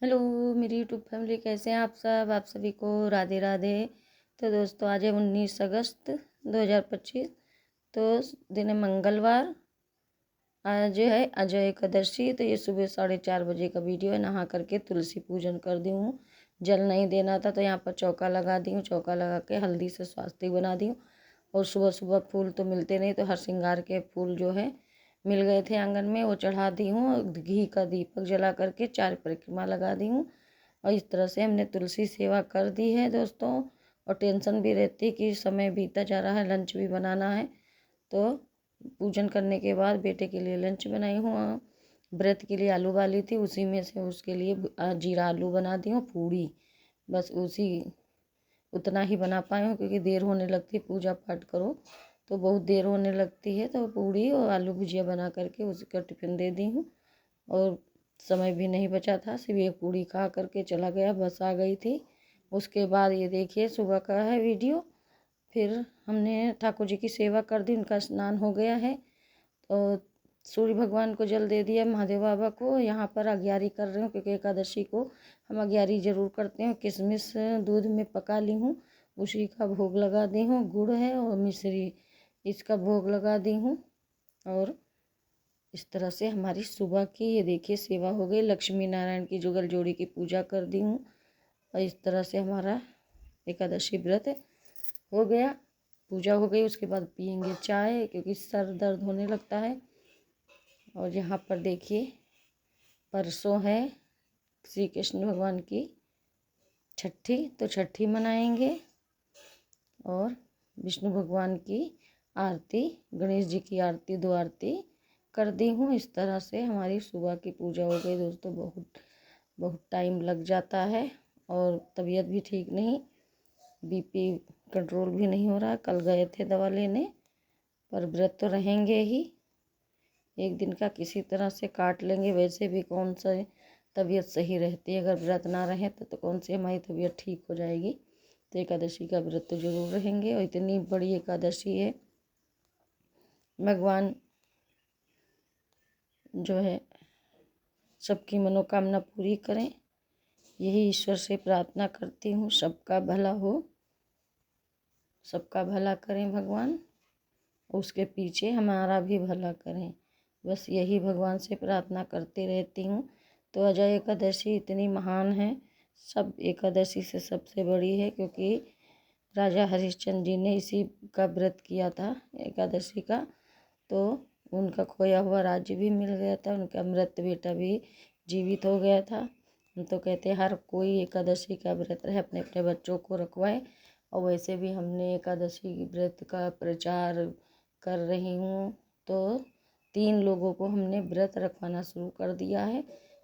Hello मेरी YouTube family, कैसे हैं आप सब। आप सभी को राधे राधे। तो दोस्तों, आज है 19 अगस्त 2025। तो दिन है मंगलवार। आज है अजय एकादशी। तो ये सुबह 4:30 बजे का वीडियो है। नहा करके तुलसी पूजन कर दी हूँ। जल नहीं देना था तो यहाँ पर चौका लगा दी हूँ। चौका लगा के हल्दी से स्वास्तिक बना दी हूँ। और सुबह सुबह फूल तो मिलते नहीं, तो हर श्रृंगार के फूल जो है मिल गए थे आंगन में, वो चढ़ा दी हूँ। और घी का दीपक जला करके 4 परिक्रमा लगा दी हूँ। और इस तरह से हमने तुलसी सेवा कर दी है दोस्तों। और टेंशन भी रहती कि समय बीता जा रहा है, लंच भी बनाना है। तो पूजन करने के बाद बेटे के लिए लंच बनाई हूँ। व्रत के लिए आलू उबाली थी, उसी में से उसके लिए जीरा आलू बना दी हूँ। पूड़ी बस उसी उतना ही बना पाए हूँ, क्योंकि देर होने लगती है, पूजा पाठ करो तो बहुत देर होने लगती है। तो पूड़ी और आलू भुजिया बना करके उसका टिफ़िन दे दी हूँ। और समय भी नहीं बचा था, सिर्फ एक पूड़ी खा करके चला गया, बस आ गई थी। उसके बाद ये देखिए सुबह का है वीडियो। फिर हमने ठाकुर जी की सेवा कर दी, उनका स्नान हो गया है। तो सूर्य भगवान को जल दे दिया, महादेव बाबा को। यहाँ पर अग्यारी कर रही हूँ, क्योंकि एकादशी को हम अग्यारी जरूर करते हैं। किशमिश दूध में पका ली हूँ, उसी का भोग लगा दी हूँ। गुड़ है और मिश्री, इसका भोग लगा दी हूँ। और इस तरह से हमारी सुबह की ये देखिए सेवा हो गई। लक्ष्मी नारायण की जुगल जोड़ी की पूजा कर दी हूँ। और इस तरह से हमारा एकादशी व्रत हो गया, पूजा हो गई। उसके बाद पियेंगे चाय, क्योंकि सर दर्द होने लगता है। और यहाँ पर देखिए परसों है श्री कृष्ण भगवान की छठी, तो छठी मनाएंगे। और विष्णु भगवान की आरती, गणेश जी की आरती, 2 आरती कर दी हूँ। इस तरह से हमारी सुबह की पूजा हो गई दोस्तों। बहुत बहुत टाइम लग जाता है। और तबीयत भी ठीक नहीं, बीपी कंट्रोल भी नहीं हो रहा। कल गए थे दवा लेने, पर व्रत तो रहेंगे ही। एक दिन का किसी तरह से काट लेंगे। वैसे भी कौन सा तबीयत सही रहती है, अगर व्रत ना रहे तो कौन सी हमारी तबीयत ठीक हो जाएगी। तो एकादशी का व्रत तो जरूर रहेंगे। और इतनी बड़ी एकादशी है, भगवान जो है सबकी मनोकामना पूरी करें, यही ईश्वर से प्रार्थना करती हूँ। सबका भला हो, सबका भला करें भगवान, उसके पीछे हमारा भी भला करें। बस यही भगवान से प्रार्थना करती रहती हूँ। तो अजय एकादशी इतनी महान है, सब एकादशी से सबसे बड़ी है, क्योंकि राजा हरिश्चंद्र जी ने इसी का व्रत किया था एकादशी का। तो उनका खोया हुआ राज्य भी मिल गया था, उनका मृत बेटा भी जीवित हो गया था। तो कहते हैं हर कोई एकादशी का व्रत रहे, अपने अपने बच्चों को रखवाए। और वैसे भी हमने एकादशी व्रत का प्रचार कर रही हूँ। तो 3 लोगों को हमने व्रत रखवाना शुरू कर दिया है।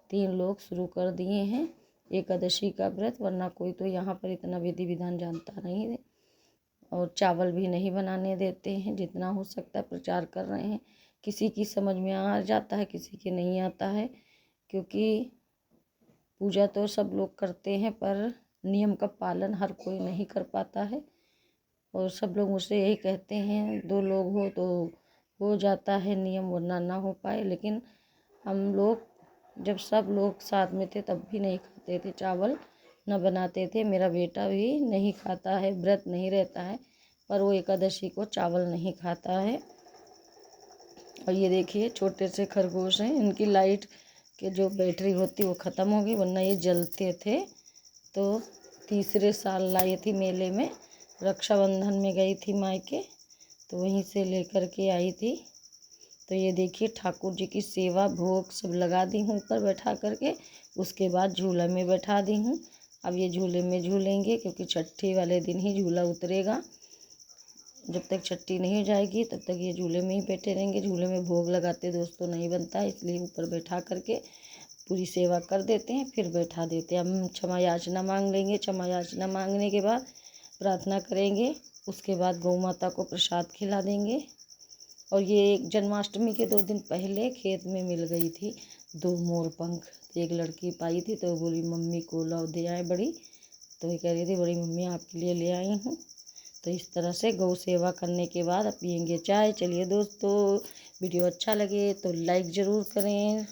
3 लोग शुरू कर दिए हैं एकादशी का व्रत, वरना कोई तो यहाँ पर इतना विधि विधान जानता नहीं है। और चावल भी नहीं बनाने देते हैं। जितना हो सकता है प्रचार कर रहे हैं। किसी की समझ में आ जाता है, किसी के नहीं आता है, क्योंकि पूजा तो सब लोग करते हैं, पर नियम का पालन हर कोई नहीं कर पाता है। और सब लोग मुझसे यही कहते हैं 2 लोग हो तो हो जाता है नियम, वरना ना हो पाए। लेकिन हम लोग जब सब लोग साथ में थे तब भी नहीं खाते थे, चावल न बनाते थे। मेरा बेटा भी नहीं खाता है, व्रत नहीं रहता है, पर वो एकादशी को चावल नहीं खाता है। और ये देखिए छोटे से खरगोश हैं, इनकी लाइट के जो बैटरी होती वो ख़त्म हो गई, वरना ये जलते थे। तो तीसरे साल लाई थी मेले में, रक्षाबंधन में गई थी मायके, तो वहीं से लेकर के आई थी। तो ये देखिए ठाकुर जी की सेवा भोग सब लगा दी हूँ ऊपर बैठा करके। उसके बाद झूला में बैठा दी हूँ। अब ये झूले में झूलेंगे, क्योंकि छठी वाले दिन ही झूला उतरेगा। जब तक छठी नहीं हो जाएगी तब तक ये झूले में ही बैठे रहेंगे। झूले में भोग लगाते दोस्तों नहीं बनता, इसलिए ऊपर बैठा करके पूरी सेवा कर देते हैं, फिर बैठा देते हैं। हम क्षमा याचना मांग लेंगे। क्षमा याचना मांगने के बाद प्रार्थना करेंगे। उसके बाद गौ माता को प्रसाद खिला देंगे। और ये जन्माष्टमी के 2 दिन पहले खेत में मिल गई थी 2 मोर पंख। एक लड़की पाई थी, तो बोली मम्मी को लाओ दे आए बड़ी। तो ये कह रही थी बड़ी मम्मी आपके लिए ले आई हूँ। तो इस तरह से गौ सेवा करने के बाद अब पियेंगे चाय। चलिए दोस्तों, वीडियो अच्छा लगे तो लाइक ज़रूर करें,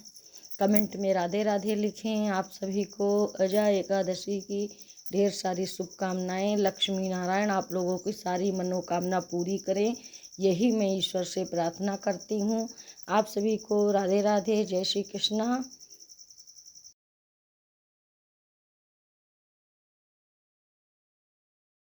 कमेंट में राधे राधे लिखें। आप सभी को अजय एकादशी की ढेर सारी शुभकामनाएं। लक्ष्मी नारायण आप लोगों की सारी मनोकामना पूरी करें, यही मैं ईश्वर से प्रार्थना करती हूँ। आप सभी को राधे राधे, जय श्री कृष्णा।